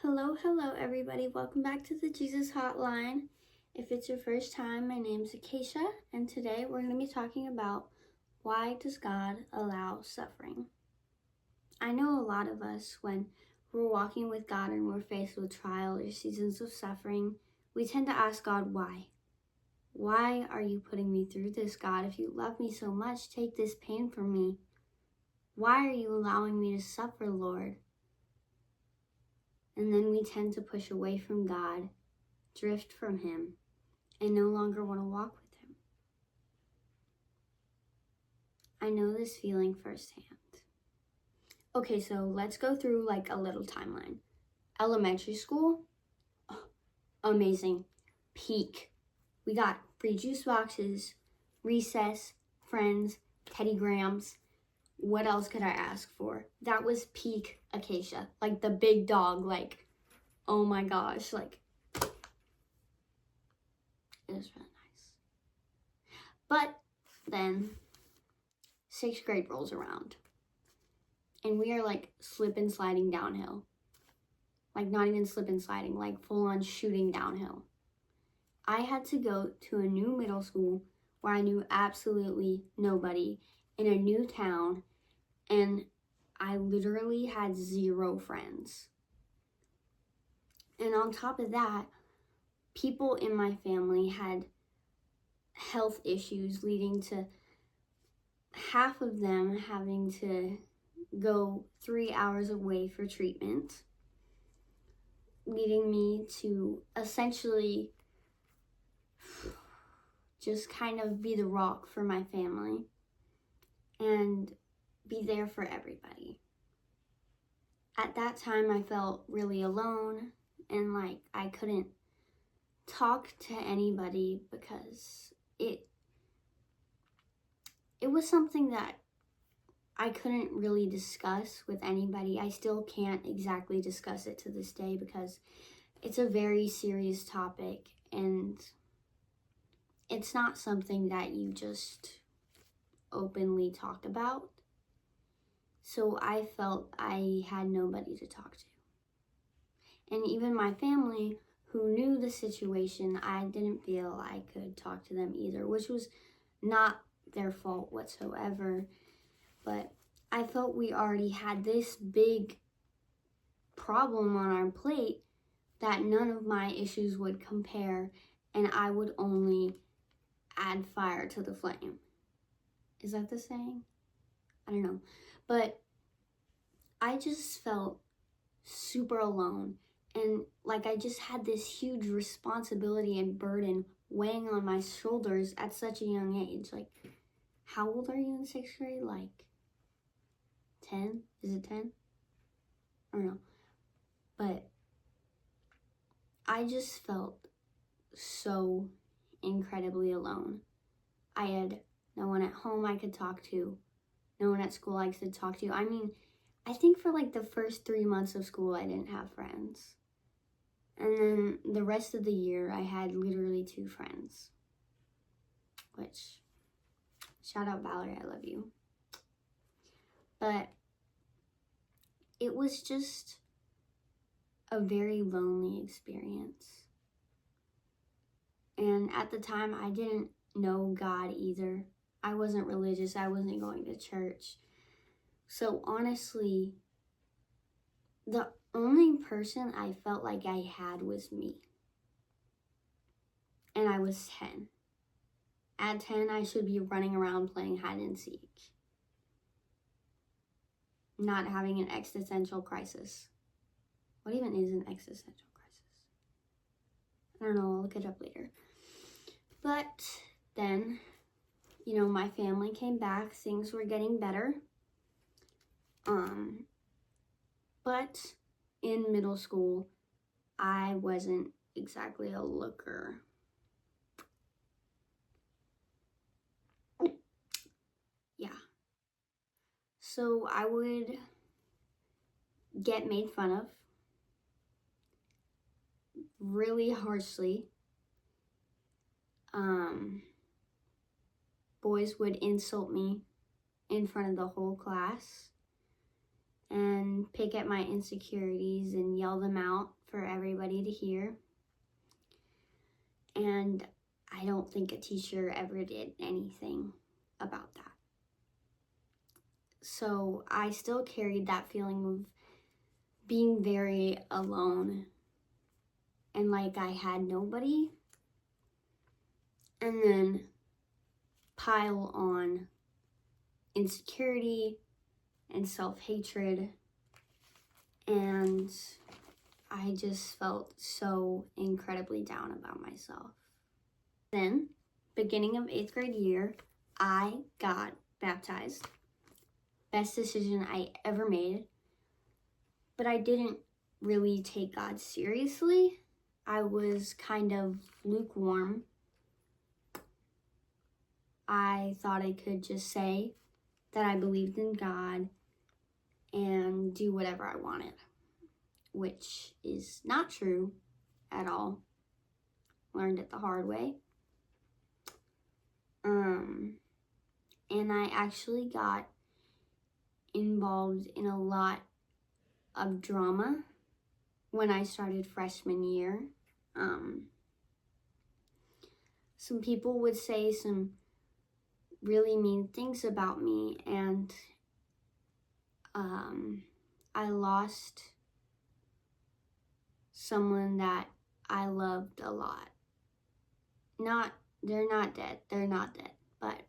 Hello, everybody. Welcome back to the Jesus Hotline. If it's your first time, my name's Acacia, and today we're going to be talking about why does God allow suffering? I know a lot of us, when we're walking with God and we're faced with trial or seasons of suffering, we tend to ask God, why? Why are you putting me through this, God? If you love me so much, take this pain from me. Why are you allowing me to suffer, Lord? And then we tend to push away from God, drift from Him, and no longer want to walk with Him. I know this feeling firsthand. Okay, so let's go through like a little timeline. Elementary school, amazing. Peak. We got free juice boxes, recess, friends, Teddy Grahams. What else could I ask for? That was peak Acacia. Like the big dog, like, oh my gosh, like, it was really nice. But then 6th grade rolls around and we are like slip and sliding downhill. Like not even slip and sliding, like full on shooting downhill. I had to go to a new middle school where I knew absolutely nobody in a new town, and I literally had 0 friends. And on top of that, people in my family had health issues, leading to half of them having to go 3 hours away for treatment, leading me to essentially just kind of be the rock for my family and be there for everybody. At that time, I felt really alone and like I couldn't talk to anybody because it was something that I couldn't really discuss with anybody. I still can't exactly discuss it to this day because it's a very serious topic and it's not something that you just openly talk about. So I felt I had nobody to talk to. And even my family, who knew the situation, I didn't feel I could talk to them either, which was not their fault whatsoever. But I felt we already had this big problem on our plate that none of my issues would compare, and I would only add fire to the flame. Is that the saying? I don't know. But I just felt super alone, and like I just had this huge responsibility and burden weighing on my shoulders at such a young age. Like, how old are you in 6th grade? Like 10? Is it 10? I don't know. But I just felt so incredibly alone. I had no one at home I could talk to, no one at school I could talk to. I mean, I think for like the first 3 months of school, I didn't have friends. And then the rest of the year, I had literally 2 friends. Which, shout out Valerie, I love you. But it was just a very lonely experience. And at the time, I didn't know God either. I wasn't religious. I wasn't going to church. So honestly, the only person I felt like I had was me. And I was 10. At 10, I should be running around playing hide and seek, not having an existential crisis. What even is an existential crisis? I don't know, I'll look it up later. But then, my family came back, things were getting better. But in middle school, I wasn't exactly a looker. Yeah. So I would get made fun of really harshly. Boys would insult me in front of the whole class. and pick at my insecurities and yell them out for everybody to hear. And I don't think a teacher ever did anything about that. So I still carried that feeling of being very alone and like I had nobody. And then pile on insecurity and self-hatred, and I just felt so incredibly down about myself. Then, beginning of 8th grade year, I got baptized. Best decision I ever made. But I didn't really take God seriously. I was kind of lukewarm. I thought I could just say that I believed in God and do whatever I wanted, which is not true at all. Learned it the hard way. And I actually got involved in a lot of drama when I started freshman year. Some people would say some really mean things about me, and I lost someone that I loved a lot. They're not dead, but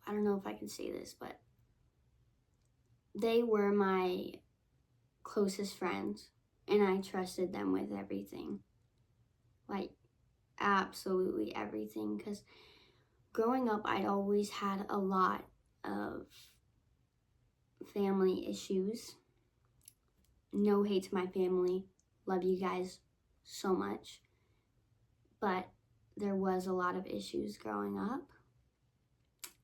I don't know if I can say this, but they were my closest friends, and I trusted them with everything. Like, absolutely everything, because growing up, I'd always had a lot of family issues. No hate to my family. Love you guys so much. But there was a lot of issues growing up,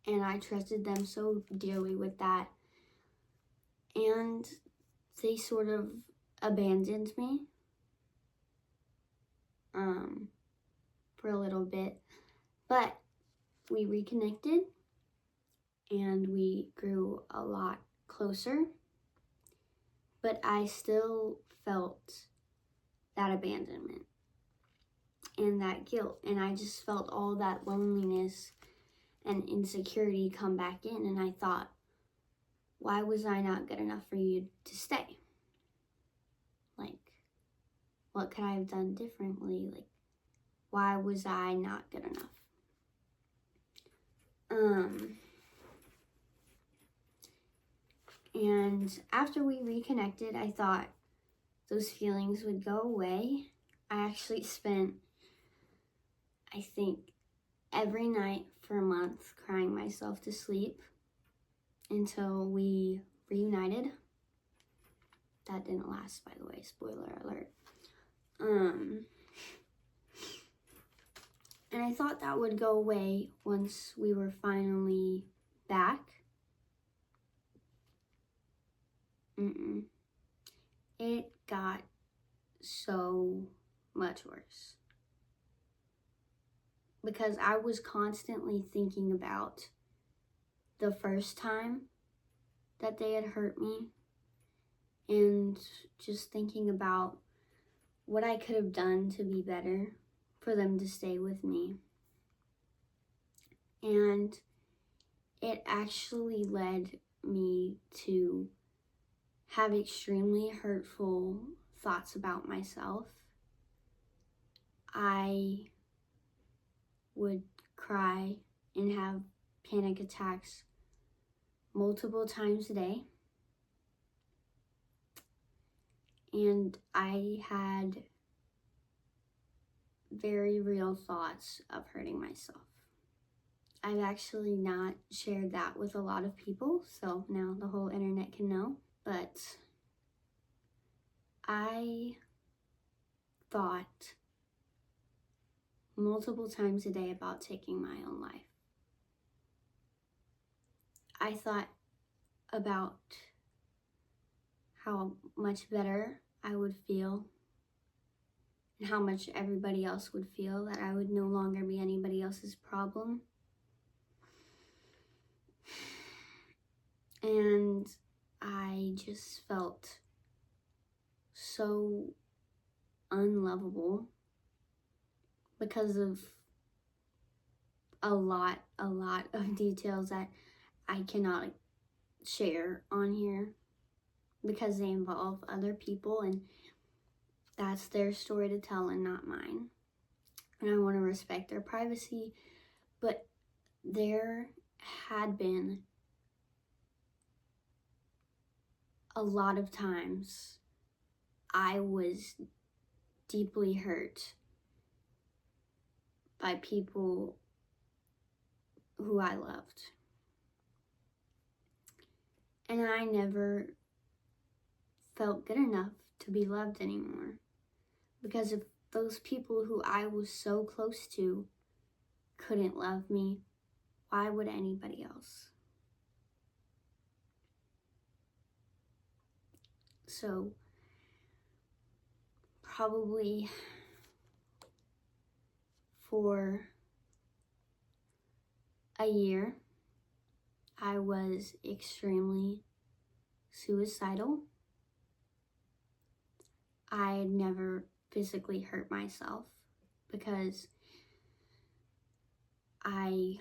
and I trusted them so dearly with that. And they sort of abandoned me for a little bit. But we reconnected, and we grew a lot closer. But I still felt that abandonment and that guilt. And I just felt all that loneliness and insecurity come back in. And I thought, why was I not good enough for you to stay? Like, what could I have done differently? Like, why was I not good enough? And after we reconnected, I thought those feelings would go away. I actually spent, I think, every night for a month crying myself to sleep until we reunited. That didn't last, by the way, spoiler alert. And I thought that would go away once we were finally back. It got so much worse. Because I was constantly thinking about the first time that they had hurt me, and just thinking about what I could have done to be better for them to stay with me. And it actually led me to have extremely hurtful thoughts about myself. I would cry and have panic attacks multiple times a day. And I had very real thoughts of hurting myself. I've actually not shared that with a lot of people, so now the whole internet can know. But I thought multiple times a day about taking my own life. I thought about how much better I would feel and how much everybody else would feel, that I would no longer be anybody else's problem. And I just felt so unlovable because of a lot of details that I cannot share on here because they involve other people, and that's their story to tell and not mine. And I want to respect their privacy, but there had been a lot of times I was deeply hurt by people who I loved. And I never felt good enough to be loved anymore. Because if those people who I was so close to couldn't love me, why would anybody else? So, probably for a year, I was extremely suicidal. I had never physically hurt myself because I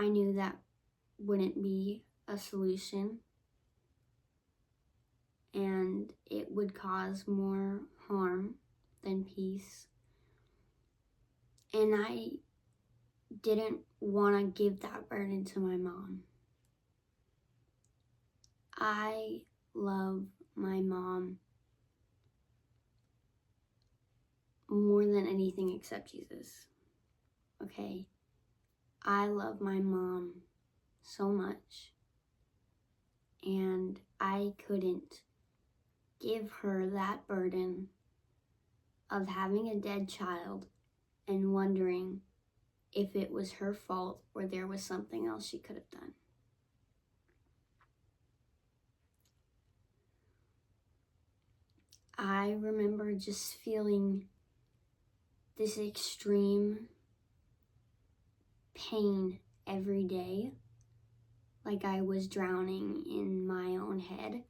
knew that wouldn't be a solution, and it would cause more harm than peace. And I didn't want to give that burden to my mom. I love my mom more than anything except Jesus. Okay? I love my mom so much, and I couldn't give her that burden of having a dead child and wondering if it was her fault or there was something else she could have done. I remember just feeling this extreme pain every day, like I was drowning in my own head,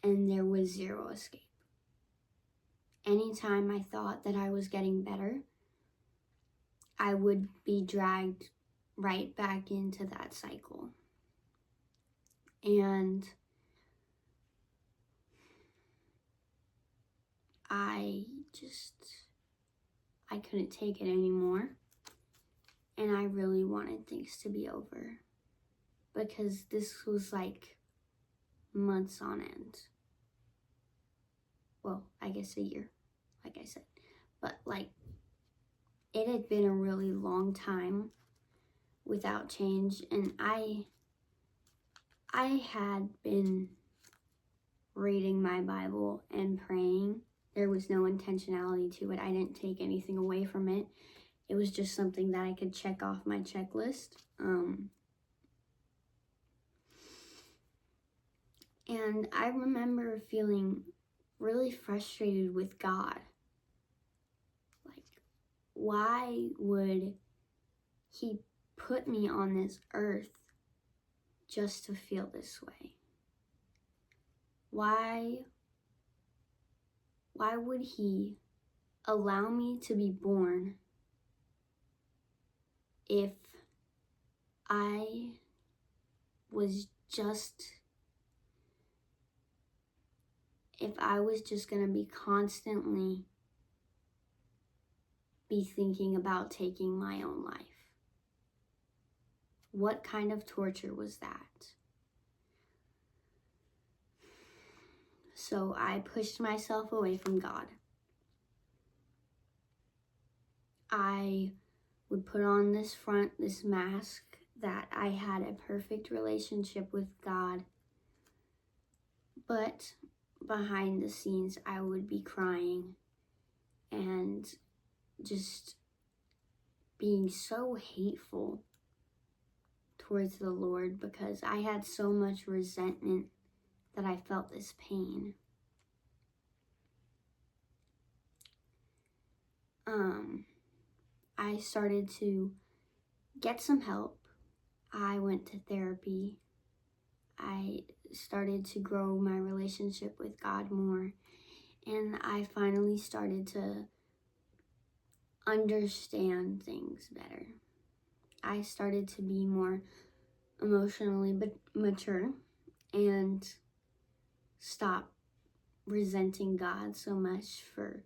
and there was zero escape. Anytime I thought that I was getting better, I would be dragged right back into that cycle. And I couldn't take it anymore. And I really wanted things to be over, because this was like months on end. Well, I guess a year, like I said. But like, it had been a really long time without change, and I had been reading my Bible and praying. There was no intentionality to it. I didn't take anything away from it. It was just something that I could check off my checklist. And I remember feeling really frustrated with God. Like, why would He put me on this earth just to feel this way? Why would He allow me to be born if I was just gonna be constantly be thinking about taking my own life? What kind of torture was that? So I pushed myself away from God. I would put on this front, this mask, that I had a perfect relationship with God. But behind the scenes, I would be crying and just being so hateful towards the Lord, because I had so much resentment that I felt this pain. I started to get some help. I went to therapy. I started to grow my relationship with God more. And I finally started to understand things better. I started to be more emotionally mature and stop resenting God so much for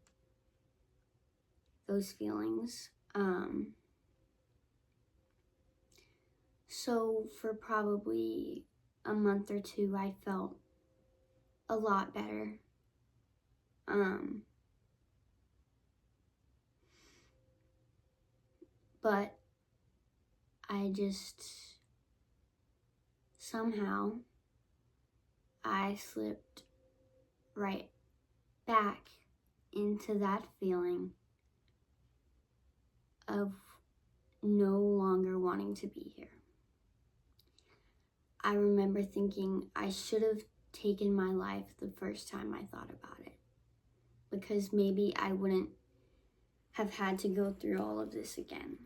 those feelings. So for probably a month or two, I felt a lot better. But I just, somehow, I slipped right back into that feeling of no longer wanting to be here. I remember thinking I should have taken my life the first time I thought about it, because maybe I wouldn't have had to go through all of this again.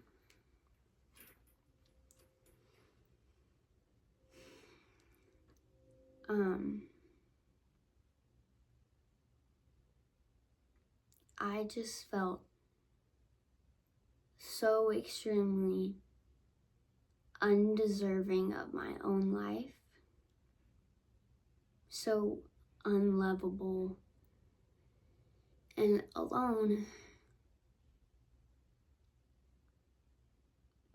I just felt so extremely undeserving of my own life, so unlovable and alone,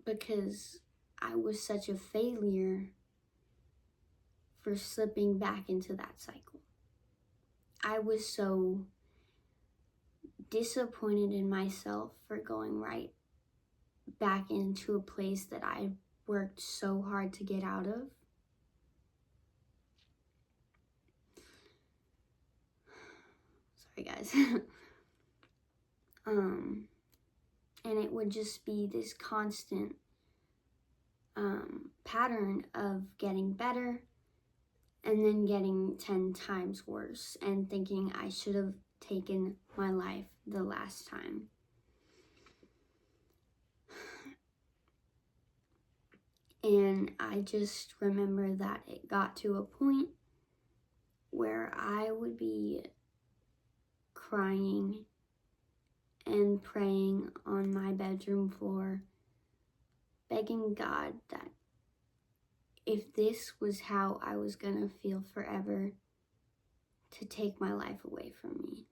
because I was such a failure for slipping back into that cycle. I was so disappointed in myself for going right back into a place that I worked so hard to get out of. Sorry guys. And it would just be this constant pattern of getting better and then getting 10 times worse and thinking I should have taken my life the last time. And I just remember that it got to a point where I would be crying and praying on my bedroom floor, begging God that if this was how I was gonna feel forever, to take my life away from me.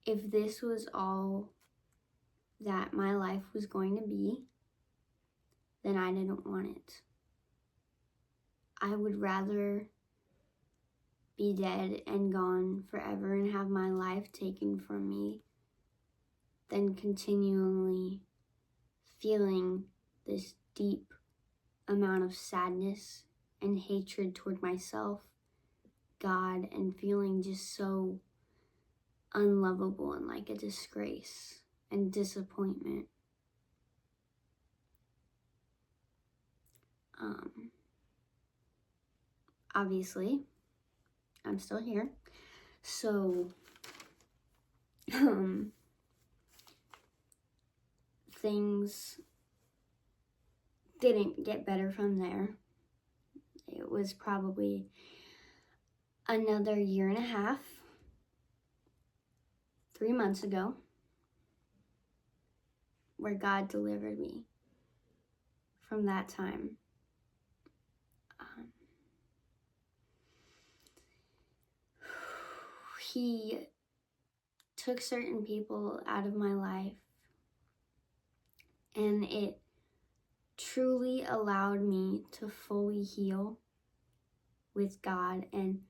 If this was all that my life was going to be, then I didn't want it. I would rather be dead and gone forever and have my life taken from me than continually feeling this deep amount of sadness and hatred toward myself, God, and feeling just so unlovable and like a disgrace and disappointment. Obviously, I'm still here. So, things didn't get better from there. It was probably another year and a half, 3 months ago, where God delivered me from that time. He took certain people out of my life, and it truly allowed me to fully heal with God. And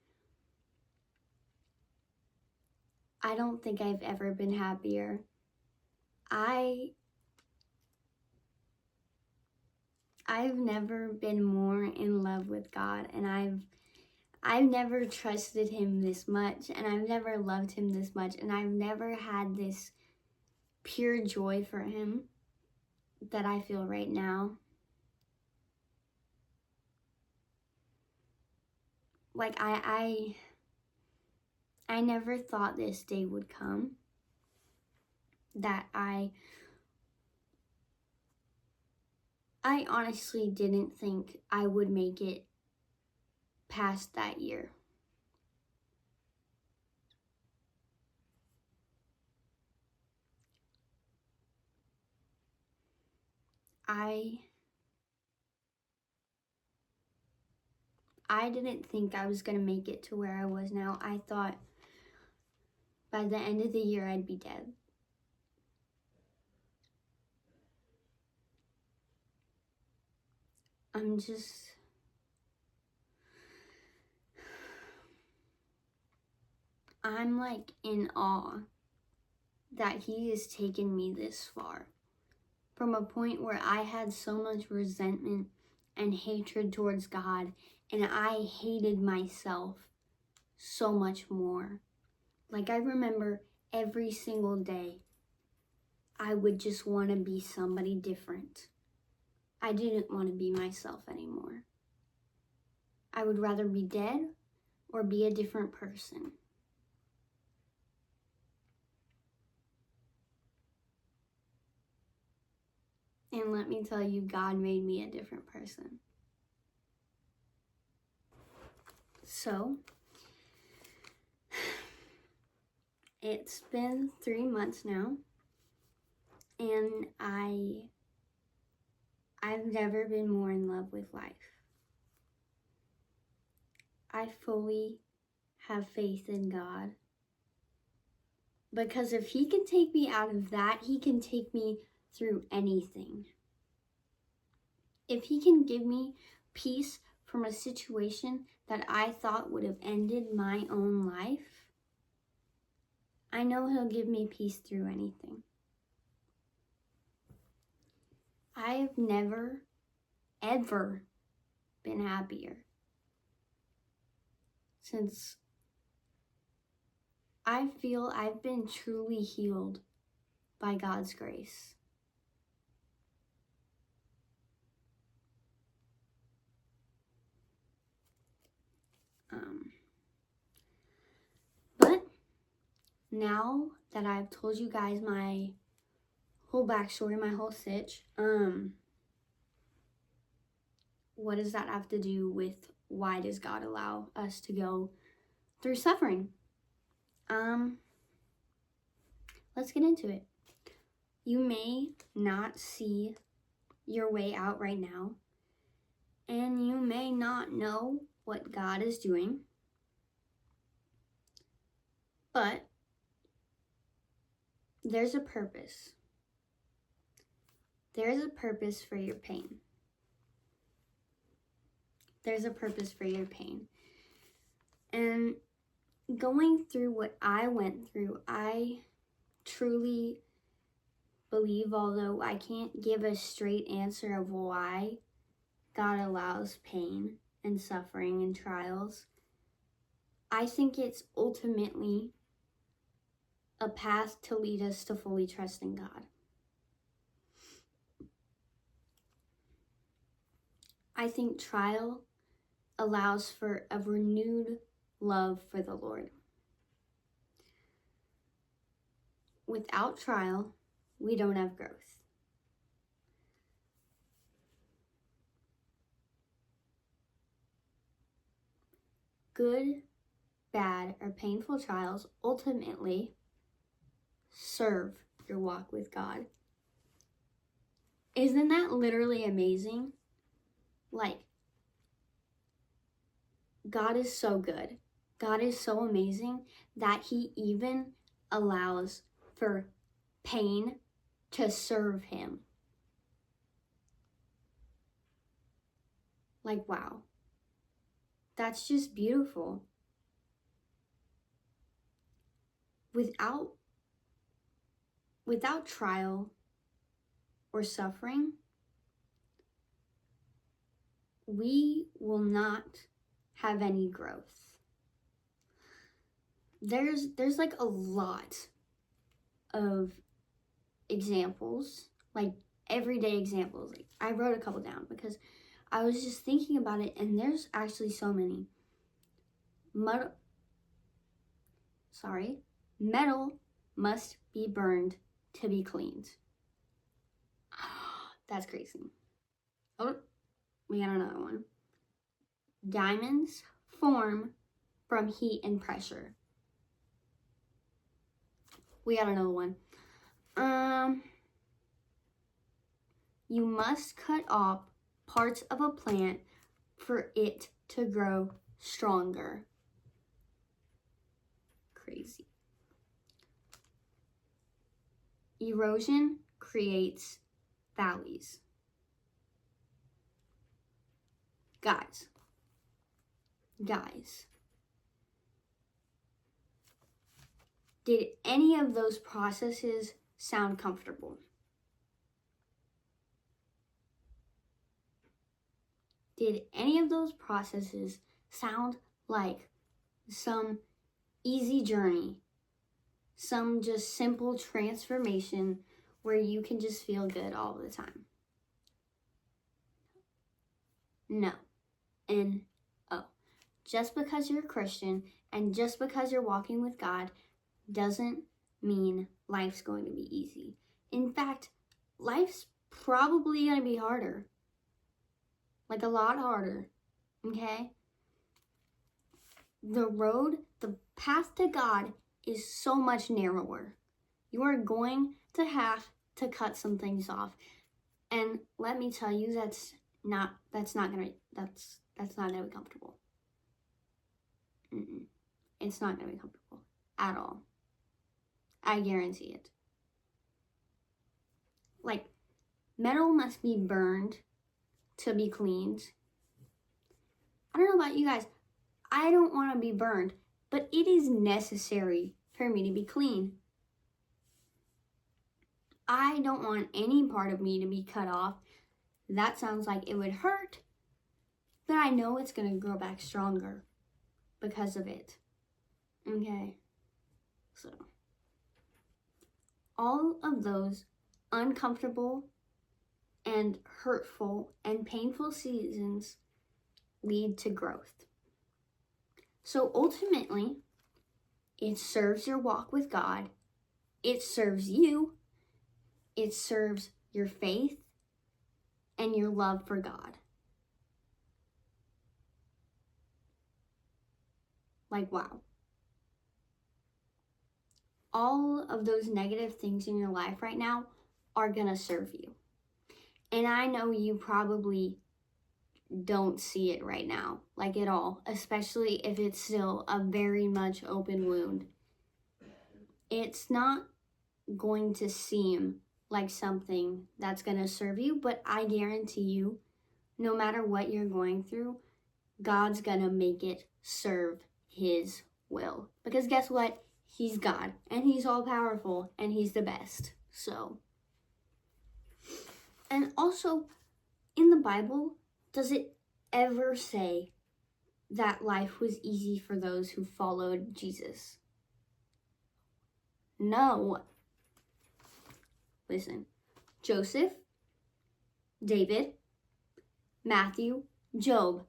I don't think I've ever been happier. I've never been more in love with God, and I've never trusted him this much, and I've never loved him this much, and I've never had this pure joy for him that I feel right now. like I never thought this day would come, that I honestly didn't think I would make it past that year. I didn't think I was going to make it to where I was now. I thought by the end of the year I'd be dead. I'm like in awe that he has taken me this far. From a point where I had so much resentment and hatred towards God, and I hated myself so much more. Like, I remember every single day I would just want to be somebody different. I didn't want to be myself anymore. I would rather be dead or be a different person. And let me tell you, God made me a different person. So, it's been 3 months now, and I've never been more in love with life. I fully have faith in God, because if he can take me out of that, he can take me through anything. If he can give me peace from a situation that I thought would have ended my own life, I know he'll give me peace through anything. I have never, ever been happier since I feel I've been truly healed by God's grace. But now that I've told you guys my whole backstory, my whole sitch, what does that have to do with why does God allow us to go through suffering? Let's get into it. You may not see your way out right now, and you may not know what God is doing, but there's a purpose. There's a purpose for your pain. There's a purpose for your pain. And going through what I went through, I truly believe, although I can't give a straight answer of why God allows pain and suffering and trials, I think it's ultimately a path to lead us to fully trusting God. I think trial allows for a renewed love for the Lord. Without trial, we don't have growth. Good, bad, or painful trials ultimately serve your walk with God. Isn't that literally amazing? Like, God is so good. God is so amazing that he even allows for pain to serve him. Like, wow. That's just beautiful. Without trial or suffering, we will not have any growth. There's like a lot of examples, like everyday examples. Like, I wrote a couple down because I was just thinking about it, and there's actually so many. metal, metal must be burned to be cleaned. That's crazy. Oh, we got another one. Diamonds form from heat and pressure. We got another one. You must cut off parts of a plant for it to grow stronger. Crazy. Erosion creates valleys. Guys, did any of those processes sound comfortable? Did any of those processes sound like some easy journey, some just simple transformation where you can just feel good all the time? No. And oh, just because you're a Christian and just because you're walking with God doesn't mean life's going to be easy. In fact, life's probably going to be harder. Like a lot harder, okay? The path to God is so much narrower. You are going to have to cut some things off. And let me tell you, that's not gonna be comfortable. It's not gonna be comfortable at all. I guarantee it. Like, metal must be burned to be cleaned. I don't know about you guys. I don't want to be burned, but it is necessary for me to be clean. I don't want any part of me to be cut off. That sounds like it would hurt, but I know it's going to grow back stronger because of it. Okay? So, all of those uncomfortable and hurtful and painful seasons lead to growth. So ultimately, it serves your walk with God. It serves you. It serves your faith and your love for God. Like, wow. All of those negative things in your life right now are going to serve you. And I know you probably don't see it right now, like at all, especially if it's still a very much open wound. It's not going to seem like something that's going to serve you, but I guarantee you, no matter what you're going through, God's going to make it serve His will. Because guess what? He's God, and He's all powerful, and He's the best. So, and also, in the Bible, does it ever say that life was easy for those who followed Jesus? No. Listen, Joseph, David, Matthew, Job.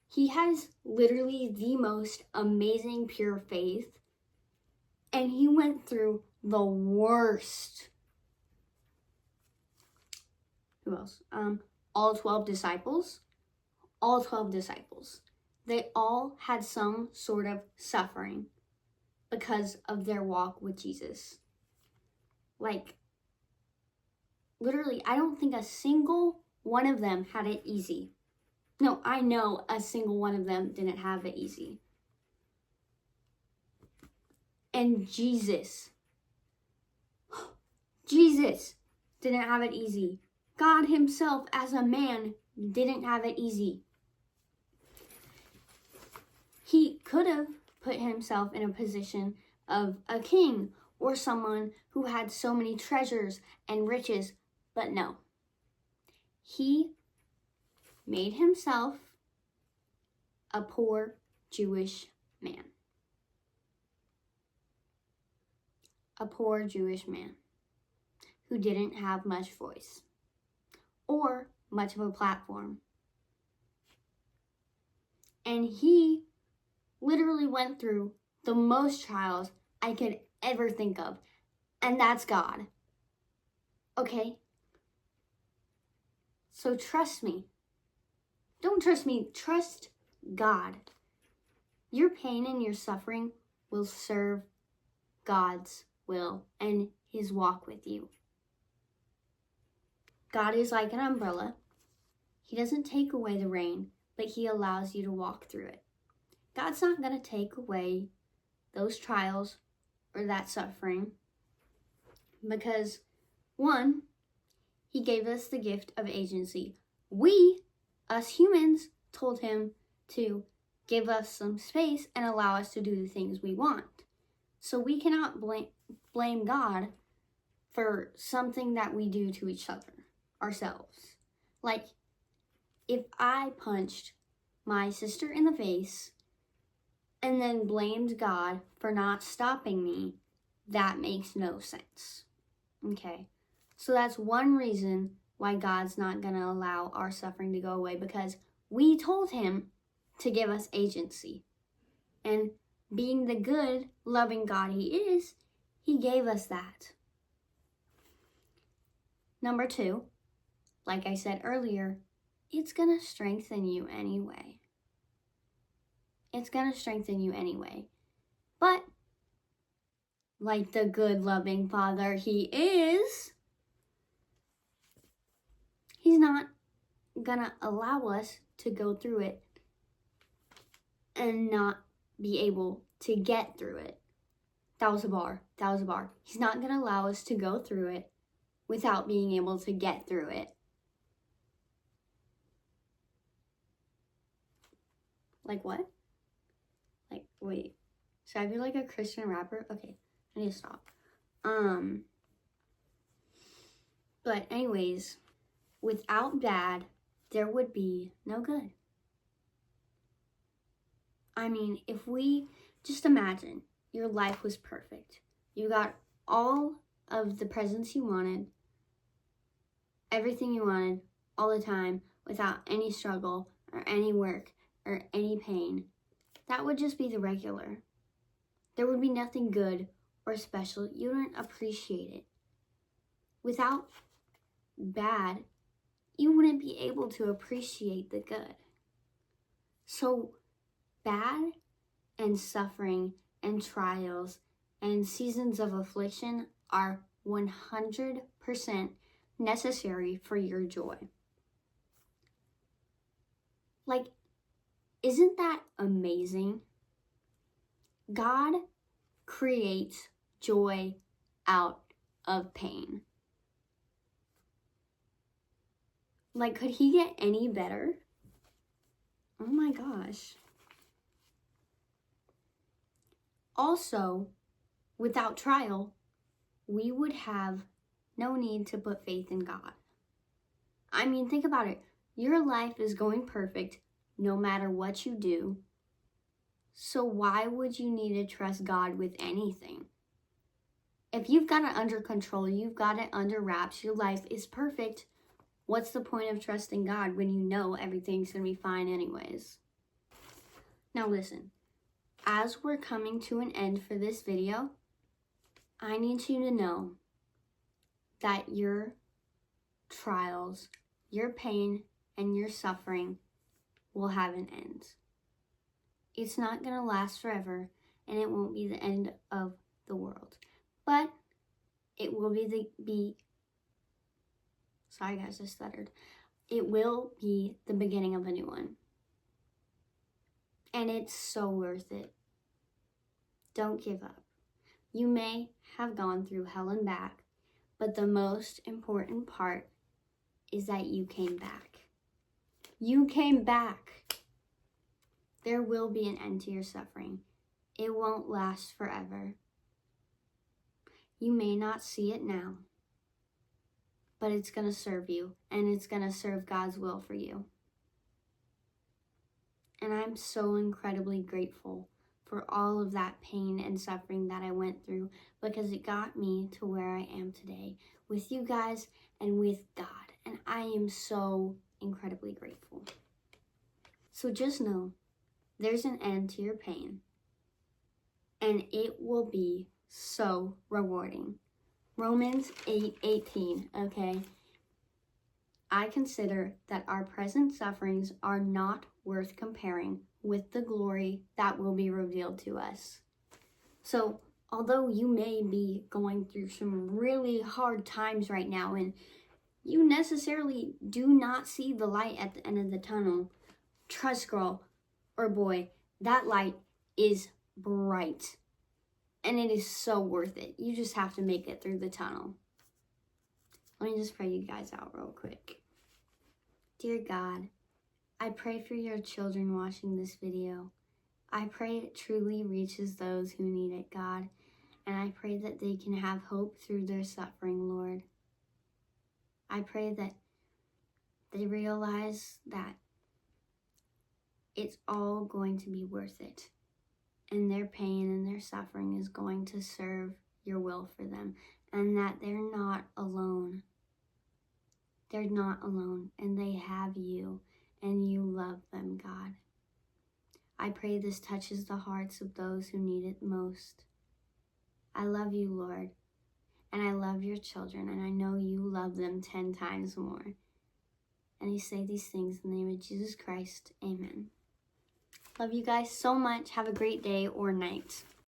He has literally the most amazing pure faith, and he went through the worst. Who else? All 12 disciples. They all had some sort of suffering because of their walk with Jesus. Like, literally, I don't think a single one of them had it easy. No, I know a single one of them didn't have it easy. And Jesus didn't have it easy. God Himself, as a man, didn't have it easy. He could have put Himself in a position of a king or someone who had so many treasures and riches, but no. He made Himself a poor Jewish man. A poor Jewish man who didn't have much voice or much of a platform. And He literally went through the most trials I could ever think of, and that's God. Okay? So trust me. Don't trust me, trust God. Your pain and your suffering will serve God's will and His walk with you. God is like an umbrella. He doesn't take away the rain, but He allows you to walk through it. God's not going to take away those trials or that suffering because, one, He gave us the gift of agency. We, us humans, told Him to give us some space and allow us to do the things we want. So we cannot blame God for something that we do to each other, ourselves. Like, if I punched my sister in the face and then blamed God for not stopping me, that makes no sense. Okay? So that's one reason why God's not going to allow our suffering to go away, because we told Him to give us agency. And being the good, loving God He is, He gave us that. Number 2, like I said earlier, it's going to strengthen you anyway. It's going to strengthen you anyway. But, like the good, loving Father He is, He's not going to allow us to go through it and not be able to get through it. That was a bar. He's not going to allow us to go through it without being able to get through it. Like what? Like, wait. Should I be like a Christian rapper? Okay, I need to stop. But anyways, without bad, there would be no good. I mean, if we just imagine your life was perfect. You got all of the presents you wanted, everything you wanted, all the time, without any struggle or any work or any pain. That would just be the regular. There would be nothing good or special. You wouldn't appreciate it. Without bad, you wouldn't be able to appreciate the good. So bad and suffering and trials and seasons of affliction are 100% necessary for your joy. Like, isn't that amazing? God creates joy out of pain. Like, could He get any better? Oh my gosh. Also, without trial, we would have no need to put faith in God. I mean, think about it. Your life is going perfect no matter what you do. So why would you need to trust God with anything? If you've got it under control, you've got it under wraps, your life is perfect, what's the point of trusting God when you know everything's going to be fine anyways? Now listen, as we're coming to an end for this video, I need you to know that your trials, your pain, and your suffering will have an end. It's not going to last forever, and it won't be the end of the world. But it will sorry guys, I stuttered. It will be the beginning of a new one. And it's so worth it. Don't give up. You may have gone through hell and back, but the most important part is that you came back. You came back. There will be an end to your suffering. It won't last forever. You may not see it now, but it's going to serve you, and it's going to serve God's will for you. And I'm so incredibly grateful for all of that pain and suffering that I went through, because it got me to where I am today with you guys and with God. And I am so incredibly grateful. So just know there's an end to your pain. And it will be so rewarding. Romans 8:18, okay? I consider that our present sufferings are not worth comparing with the glory that will be revealed to us. So, although you may be going through some really hard times right now and you necessarily do not see the light at the end of the tunnel, trust, girl or boy, that light is bright. And it is so worth it. You just have to make it through the tunnel. Let me just pray you guys out real quick. Dear God, I pray for your children watching this video. I pray it truly reaches those who need it, God. And I pray that they can have hope through their suffering, Lord. I pray that they realize that it's all going to be worth it. And their pain and their suffering is going to serve your will for them. And that they're not alone. They're not alone. And they have you. And you love them, God. I pray this touches the hearts of those who need it most. I love you, Lord. And I love your children. And I know you love them 10 times more. And I say these things in the name of Jesus Christ. Amen. Love you guys so much. Have a great day or night.